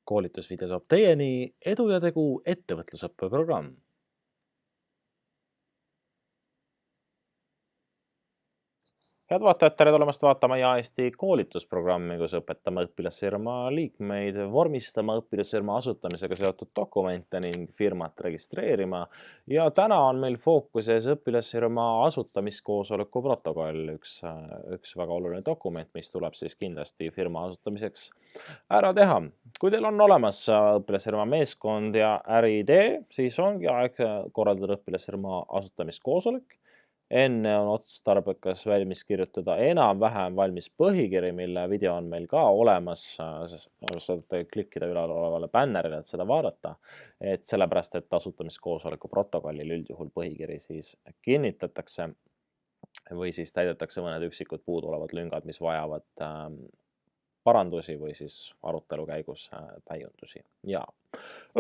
Koolitusvideo toob teieni Edu ja Tegu ettevõtlusõppe programm. Head vaatajad, tere tulemast vaatama Eesti koolitusprogrammi, kus õpetame õpilasfirma liikmeid vormistama õpilasfirma asutamisega seotud dokumente ning firmat registreerima. Ja täna on meil fookuses õpilasfirma asutamiskoosoleku protokoll, üks väga oluline dokument, mis tuleb siis kindlasti firma asutamiseks ära teha. Kui teil on olemas õpilasfirma meeskond ja äriidee, siis ongi aeg korraldada õpilasfirma asutamiskoosolek. Enne on otstarbekas valmis kirjutada enam-vähem valmis põhikiri, mille video on meil ka olemas. Saate klikkida ülal olevale bännerile, et seda vaadata. Sellepärast, et asutamiskoosoleku protokollil üldjuhul põhikiri siis kinnitatakse või siis täidetakse mõned üksikud puuduolevad lüngad, mis vajavad parandusi või siis arutelu käigus täiendusi. Ja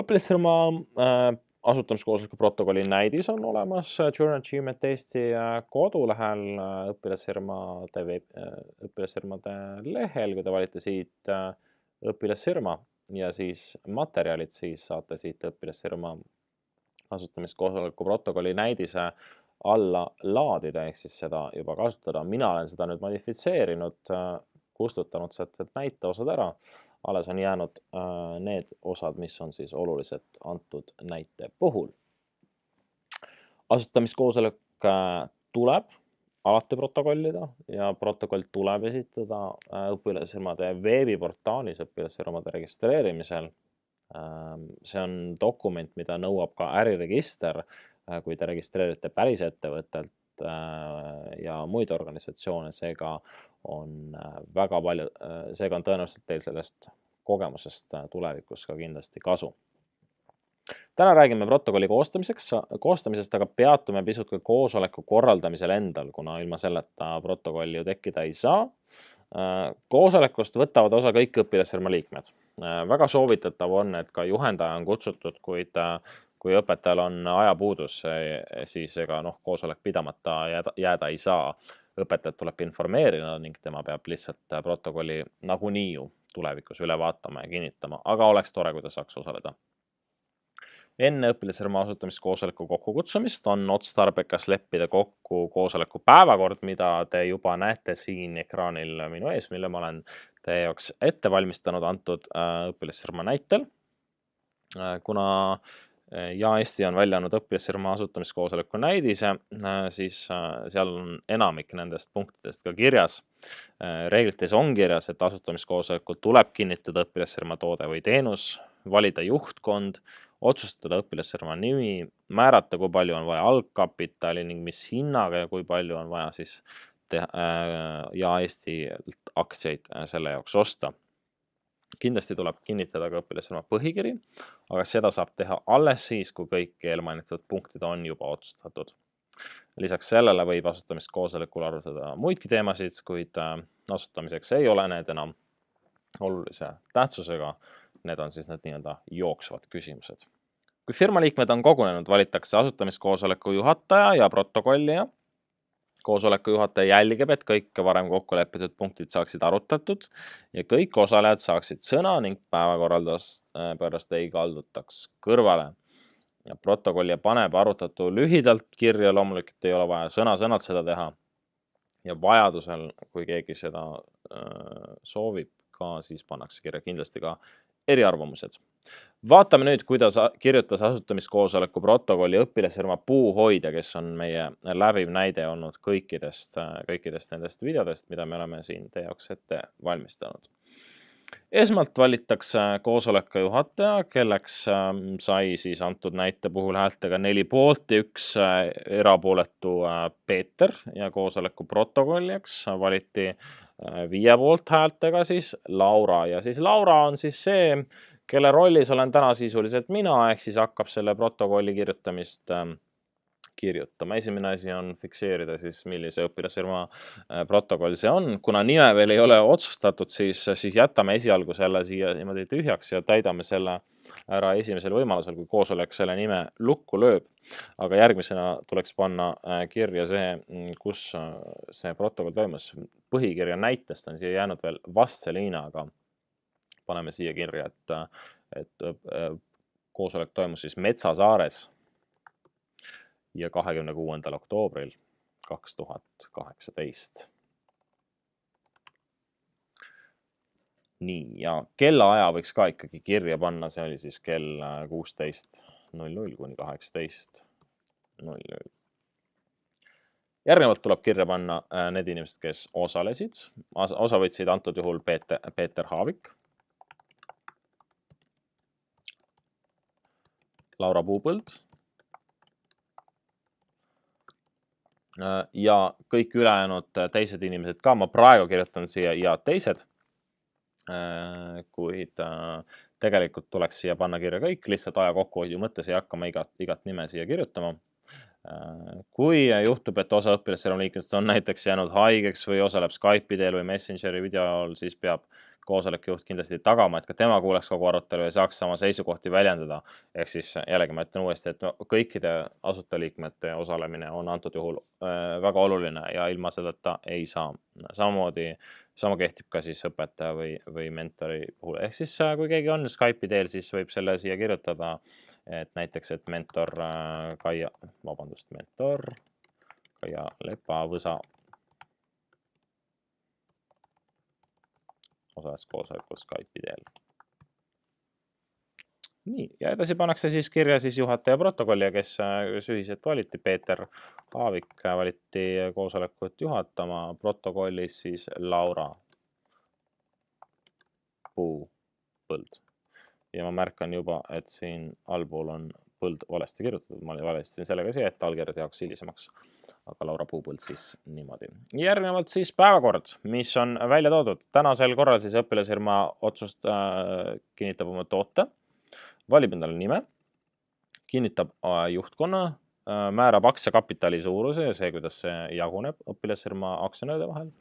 õpilasfirma asutamiskoosoleku protokolli näidis on olemas Journal Achievement Eesti kodulehel õpilasfirmade lehel, kui te valite siit õpilasfirma ja siis materjalid, siis saate siit õpilasfirma asutamiskoosoleku protokolli näidise alla laadida, ehk siis seda juba kasutada. Mina olen seda nüüd modifitseerinud, kustutanud sealt näiteosad ära. Alles on jäänud need osad, mis on siis olulised antud näite puhul. Asutamiskoosolek tuleb alati protokollida ja protokoll tuleb esitada õpilasfirmade veebiportaalis õpilasfirmade registreerimisel. See on dokument, mida nõuab ka äriregister, kui te registreerite päris ettevõttelt ja muid organisatsioone, seega on tõenäoliselt teil sellest kogemusest tulevikus ka kindlasti kasu. Täna räägime protokolli koostamisest, aga peatume pisut ka koosoleku korraldamisel endal, kuna ilma selleta protokolli ju tekkida ei saa. Koosolekust võtavad osa kõik õpilasfirma liikmed. Väga soovitatav on, et ka juhendaja on kutsutud, kuid kui õpetajal on ajapuudus, siis ega koosolek pidamata jääda ei saa. Õpetajat tuleb informeerida ning tema peab lihtsalt protokolli nagunii ju tulevikus üle vaatama ja kinnitama, aga oleks tore, kui ta saaks osaleda. Enne õpilasfirma asutamiskoosoleku kokkukutsumist on otstarbekas leppida kokku koosoleku päevakord, mida te juba näete siin ekraanil minu ees, mille ma olen teie jaoks ette valmistanud antud õpilasfirma näitel. Kuna Eesti on välja andnud õpilasfirma asutamiskoosoleku näidise, siis seal on enamik nendest punktidest ka kirjas. Reeglites on kirjas, et asutamiskoosolekul tuleb kinnitada õpilasfirma toode või teenus, valida juhtkond, otsustada õpilasfirma nimi, määrata, kui palju on vaja algkapitali ning mis hinnaga ja kui palju on vaja siis Eesti aktsiaid selle jaoks osta. Kindlasti tuleb kinnitada ka õpilasfirma põhikiri, aga seda saab teha alles siis, kui kõik eelmainitud punktid on juba otsustatud. Lisaks sellele võib asutamiskoosolekul arutada muidki teemasid, kuid asutamiseks ei ole need enam olulise tähtsusega. Need on siis need nii-öelda jooksvad küsimused. Kui firma liikmed on kogunenud, valitakse asutamiskoosoleku juhataja ja protokollija. Koosoleku juhataja jälgib, et kõik varem kokku lepitud punktid saaksid arutatud ja kõik osalejad saaksid sõna ning päevakorrast ei kaldutaks kõrvale. Ja protokollija paneb arutatu lühidalt kirja, loomulikult ei ole vaja sõna-sõnalt seda teha. Ja vajadusel, kui keegi seda soovib ka, siis pannakse kirja kindlasti ka eriarvamused. Vaatame nüüd, kuidas kirjutas asutamiskoosoleku protokolli õpilasfirma Puuhoidja, kes on meie läbiv näide olnud kõikidest nendest videodest, mida me oleme siin teie jaoks ette valmistanud. Esmalt valitakse koosoleku juhataja, kelleks sai siis antud näite puhul häältega 4 poolt ja 1 erapooletu Peeter ja koosoleku protokollijaks valiti 5 poolt häältega siis Laura ja siis Laura on siis see, kelle rollis olen täna sisuliselt mina, ehk siis hakkab selle protokolli kirjutamist kirjutama. Esimene asi on fikseerida siis, millise õpilasfirma protokoll see on. Kuna nime veel ei ole otsustatud, siis jätame esialgu selle siia niimoodi tühjaks ja täidame selle ära esimesel võimalusel, kui koosolek selle nime lukku lööb. Aga järgmisena tuleks panna kirja see, kus see protokoll toimus. Põhikirja näitest on siia jäänud veel vastseliina, aga paneme siia kirja, et koosolek toimus siis Metsasaares ja 26. oktoobril 2018. Nii, ja kellaaja võiks ka ikkagi kirja panna, see oli siis kell 16.00 kuni 18.00. Järgnevalt tuleb kirja panna need inimesed, kes osalesid. Osa võtsid antud juhul Peeter Haavik, Laura Puupõld ja kõik ülejäänud teised inimesed ka. Ma praegu kirjutan siia ja teised, kuid tegelikult tuleks siia panna kirja kõik, lihtsalt aja kokkuhoiu mõttes ei hakka ma igat nime siia kirjutama. Kui juhtub, et osa õpilasrühma liikmetest on näiteks jäänud haigeks või osaleb Skype'i teel või Messengeri videol, siis peab koosoleku juht kindlasti tagama, et ka tema kuuleks kogu arutelu ja saaks sama seisukohti väljendada. Ehk siis jällegi ma ütlen uuesti, et kõikide asutajaliikmete osalemine on antud juhul väga oluline ja ilma sedata ei saa. Sama kehtib ka siis õpetaja või mentori puhul. Ehk siis kui keegi on Skype'i teel, siis võib selle siia kirjutada, et näiteks, et mentor Kaia Lepavõsa osales koosolekul Skype'i teel. Nii, ja edasi pannakse siis kirja siis juhataja protokolli, kes ühiselt valiti. Peeter Haavik valiti koosolekut juhatama, protokollis siis Laura Puupõld. Ja ma märkan juba, et siin allpool on Põld valesti kirjutatud. Ma valestasin sellega siia, et allkirjad jaoks hilisemaks. Aga Laura Puupõld siis niimoodi. Järgnevalt siis päevakord, mis on välja toodud. Tänasel korral siis õpilasfirma otsust kinnitab oma toote, valib endale nime, kinnitab juhtkonna, määrab aktsiakapitali suuruse ja see, kuidas see jaguneb õpilasfirma aktsionäride vahel.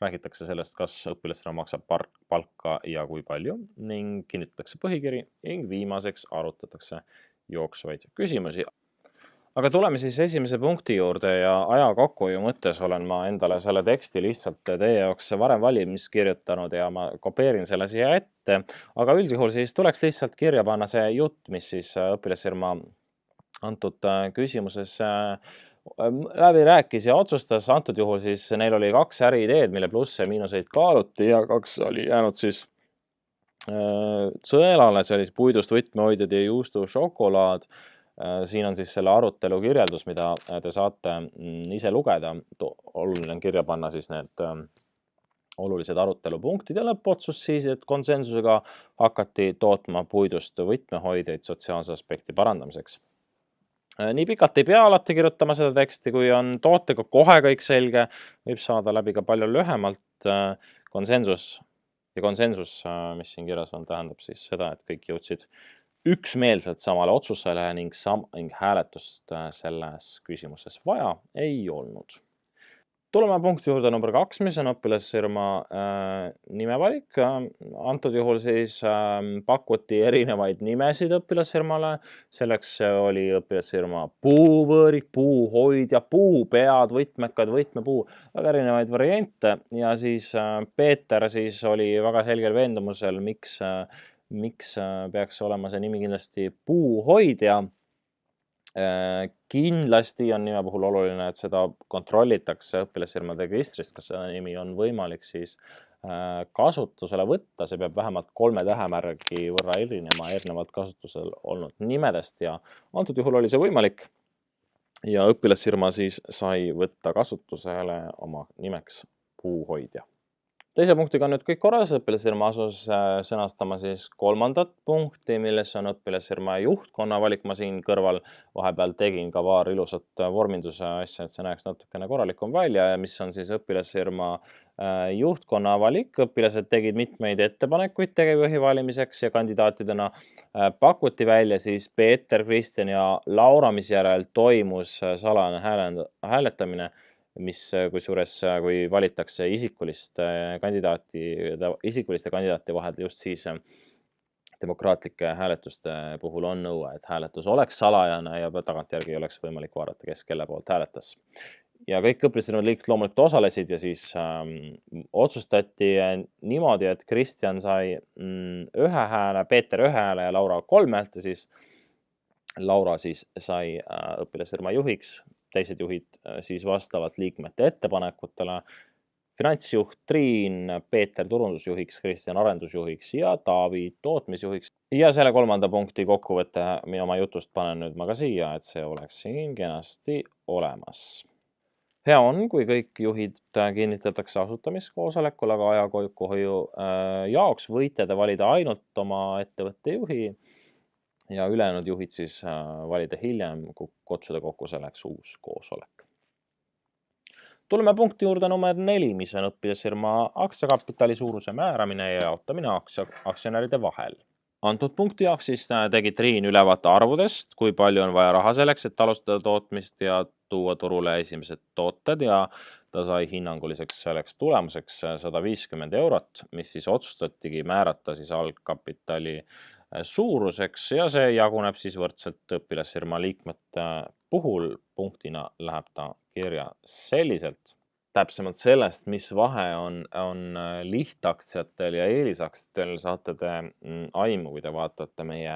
Räägitakse sellest, kas õpilasfirma maksab palka ja kui palju ning kinnitatakse põhikiri ning viimaseks arutatakse jooksvaid küsimusi. Aga tuleme siis esimese punkti juurde ja aja kokkuhoiu mõttes olen ma endale selle teksti lihtsalt teie jaoks varem valmis kirjutanud ja ma kopeerin selle siia ette. Aga üldjuhul siis tuleks lihtsalt kirja panna see jutt, mis siis õpilasfirma antud küsimuses läbi rääkis ja otsustas. Antud juhul siis neil oli 2 äriideed, mille plusse ja miinuseid kaaluti ja 2 oli jäänud siis sõelale, see oli puidust võtmehoidjad ja juustu šokolaad. Siin on siis selle arutelu kirjeldus, mida te saate ise lugeda. Oluline on kirja panna siis need olulised arutelupunktid ja lõppotsus siis, et konsensusega hakati tootma puidust võtmehoidjaid sotsiaalse aspekti parandamiseks. Nii pikalt ei pea alati kirjutama seda teksti, kui on tootega kohe kõik selge, võib saada läbi ka palju lühemalt. Konsensus, mis siin kirjas on, tähendab siis seda, et kõik jõudsid üksmeelselt samale otsusele ning hääletust selles küsimuses vaja ei olnud. Tuleme punkti juurde number 2, mis on õpilasfirma nimevalik. Antud juhul siis pakuti erinevaid nimesid õpilasfirmale. Selleks oli õpilasfirma puuvõõrik, puuhoidja, puupead, võtmekad, võtmepuu, väga erinevaid variante. Ja siis Peeter siis oli väga selgel veendumusel, miks peaks olema see nimi kindlasti puuhoidja. Kindlasti on nime puhul oluline, et seda kontrollitakse õpilasfirmade registrist, kas seda nimi on võimalik siis kasutusele võtta. See peab vähemalt 3 tähemärgi võrra erinema eelnevalt kasutusel olnud nimedest ja antud juhul oli see võimalik. Ja õpilasfirma siis sai võtta kasutusele oma nimeks puuhoidja. Teise punktiga on nüüd kõik korras. Õpilasfirma asus sõnastama siis 3. punkti, milles on õpilasfirma juhtkonna valik. Ma siin kõrval vahepeal tegin ka paar ilusat vorminduse asja, et see näeks natukene korralikum välja ja mis on siis õpilasfirma juhtkonna valik. Õpilased tegid mitmeid ettepanekuid tegevjuhi valimiseks ja kandidaatidena pakuti välja siis Peeter, Kristjan ja Laura, mis järel toimus salane hääletamine, mis kusjuures, kui valitakse isikuliste kandidaati vahel, just siis demokraatlike hääletuste puhul on nõue, et hääletus oleks salajane ja tagantjärgi oleks võimalik vaadata, kes kelle poolt hääletas. ja kõik õpilasrühma liikmed loomulikult osalesid ja siis otsustati niimoodi, et Kristjan sai 1 hääle, Peeter 1 hääle ja Laura 3 häält ja siis Laura siis sai õpilasrühma juhiks, teised juhid siis vastavalt liikmete ettepanekutele. Finantsjuht Triin, Peeter turundusjuhiks, Kristjan arendusjuhiks ja Taavi tootmisjuhiks. Ja selle 3. punkti kokkuvõtte oma jutust panen nüüd ma ka siia, et see oleks siin kenasti olemas. Hea on, kui kõik juhid kinnitatakse asutamiskoosolekul, aga aja kokkuhoiu jaoks võite te valida ainult oma ettevõtte juhi ja ülejäänud juhid siis valida hiljem, kutsuda kokku selleks uus koosolek. Tuleme punkti juurde number 4, mis on õpilasfirma aktsiakapitali suuruse määramine ja jaotamine aktsionäride vahel. Antud punkti jaoks siis tegi Triin ülevaate arvudest, kui palju on vaja raha selleks, et alustada tootmist ja tuua turule esimesed tooted ja ta sai hinnanguliseks selleks tulemuseks 150 €, mis siis otsustatigi määrata siis algkapitali suuruseks ja see jaguneb siis võrdselt õpilasfirma liikmete puhul. Punktina läheb ta kirja selliselt. Täpsemalt sellest, mis vahe on lihtaktsiatel ja eelisaktsiatel, saate te aimu, kui te vaatate meie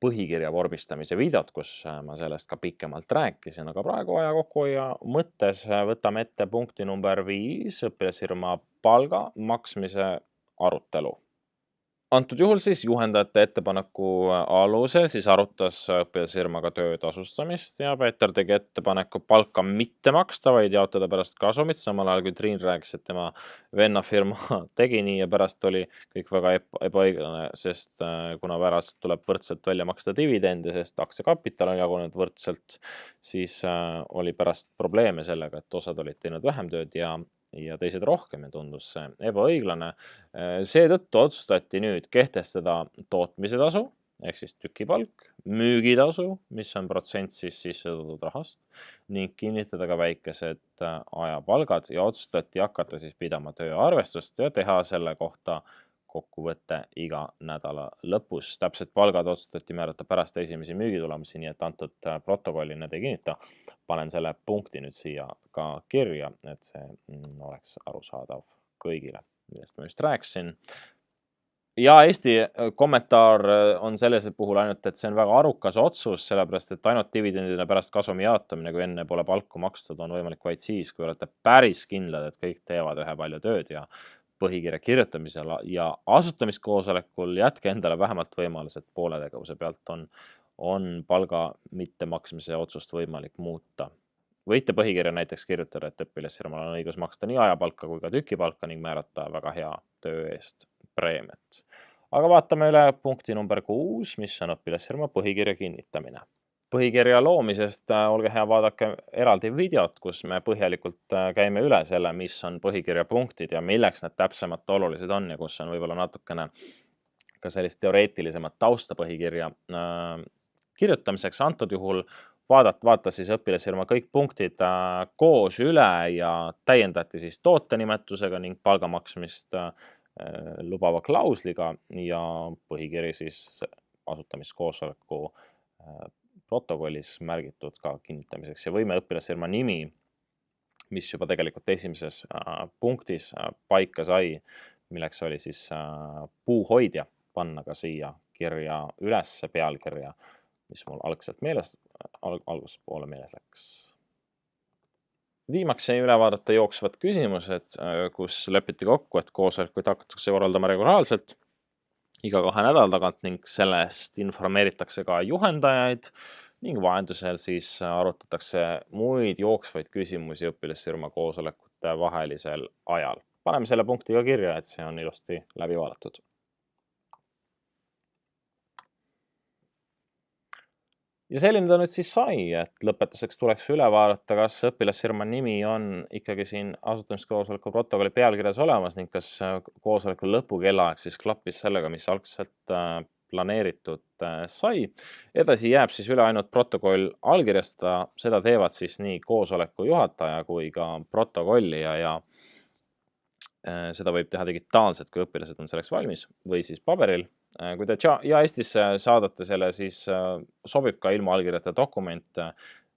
põhikirja vormistamise videot, kus ma sellest ka pikemalt rääkisin, aga praegu aja kokkuhoiu mõttes võtame ette punkti number 5, õpilasfirma palga maksmise arutelu. Antud juhul siis juhendajate ettepaneku alusel siis arutas õpilasfirmaga töö tasustamist ja Peeter tegi ettepaneku palka mitte maksta, vaid jaotada pärast kasumit, samal ajal kui Triin rääkis, et tema vennafirma tegi nii ja pärast oli kõik väga ebaõiglane, sest kuna pärast tuleb võrdselt välja maksta dividende, sest aktsiakapital on jagunenud võrdselt, siis oli pärast probleeme sellega, et osad olid teinud vähem tööd ja teised rohkem ja tundus see ebaõiglane. Seetõttu otsustati nüüd kehtestada tootmise tasu, ehk siis tükipalk, müügitasu, mis on protsent siis sissetoodetud rahast, ning kinnitada ka väikesed ajapalgad ja otsustati hakata siis pidama tööarvestust ja teha selle kohta kokkuvõte iga nädala lõpus. Täpsed palgad otsustati määrata pärast esimesi müügitulemusi, nii et antud protokolli need ei kinnita. Panen selle punkti nüüd siia ka kirja, et see oleks arusaadav kõigile, millest ma just rääkisin. Ja Eesti kommentaar on selles puhul ainult, et see on väga arukas otsus, sellepärast et ainult dividendide pärast kasumi jaotamine, kui enne pole palku makstud, on võimalik vaid siis, kui olete päris kindlad, et kõik teevad ühepalju tööd ja põhikirja kirjutamisel ja asutamiskoosolekul jätke endale vähemalt võimalus, et poole tegevuse pealt on palga mittemaksmise otsust võimalik muuta. Võite põhikirja näiteks kirjutada, et õpilasfirmal on õigus maksta nii ajapalka kui ka tükipalka ning määrata väga hea töö eest preemiat. Aga vaatame üle punkti number 6, mis on õpilasfirma põhikirja kinnitamine. Põhikirja loomisest olge hea vaadake eraldi videot, kus me põhjalikult käime üle selle, mis on põhikirja punktid ja milleks need täpsemalt olulised on ja kus on võib-olla natukene ka sellist teoreetilisemat tausta põhikirja kirjutamiseks. Antud juhul vaata siis õpilasfirma kõik punktid koos üle ja täiendati siis tootenimetusega ning palga maksmist lubava klausliga ja põhikiri siis asutamiskoosoleku protokollis märgitud ka kinnitamiseks ja võime õpilasfirma nimi, mis juba tegelikult esimeses punktis paika sai, milleks oli siis puuhoidja, panna ka siia kirja üles pealkirja, mis mul algselt alguspoole meeles läks. Viimaks jäi üle vaadata jooksvad küsimused, kus lepiti kokku, et koosolekuid hakatakse korraldama regulaarselt iga 2 nädala tagant ning sellest informeeritakse ka juhendajaid ning vahendusel siis arutatakse muid jooksvaid küsimusi õpilasfirma koosolekute vahelisel ajal. Paneme selle punkti ka kirja, et see on ilusti läbi vaadatud. Ja selline ta nüüd siis sai, et lõpetuseks tuleks üle vaadata, kas õpilasfirma nimi on ikkagi siin asutamiskoosoleku protokolli pealkirjas olemas ning kas koosoleku lõpukellaaeg siis klappis sellega, mis algselt planeeritud sai. Edasi jääb siis üle ainult protokoll allkirjastada, seda teevad siis nii koosoleku juhataja kui ka protokollija ja seda võib teha digitaalselt, kui õpilased on selleks valmis või siis paberil. Kui te ja Eestisse saadate selle, siis sobib ka ilma allkirjata dokument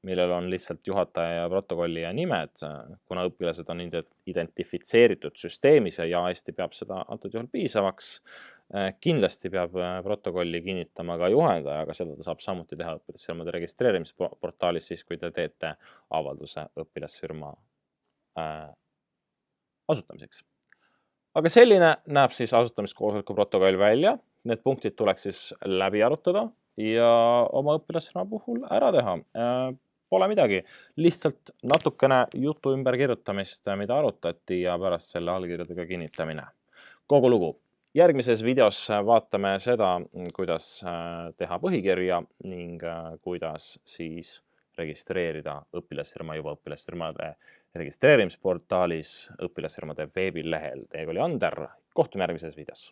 millel on lihtsalt juhataja ja protokollija nimed, kuna õpilased on identifitseeritud süsteemis ja Eesti peab seda antud juhul piisavaks. Kindlasti peab protokolli kinnitama ka juhendaja, aga seda ta saab samuti teha õpilasfirmade registreerimisportaalis siis, kui te teete avalduse õpilasfirma asutamiseks. Aga selline näeb siis asutamiskoosoleku protokoll välja. Need punktid tuleks siis läbi arutada ja oma õpilasfirma puhul ära teha. Pole midagi, lihtsalt natukene jutu ümberkirjutamist, mida arutati ja pärast selle allkirjadega kinnitamine. Kogu lugu. Järgmises videos vaatame seda, kuidas teha põhikirja ning kuidas siis registreerida õpilasfirma juba õpilasfirmade registreerimisportaalis õpilasfirmade veebilehel. Teiega oli Ander, kohtume järgmises videos.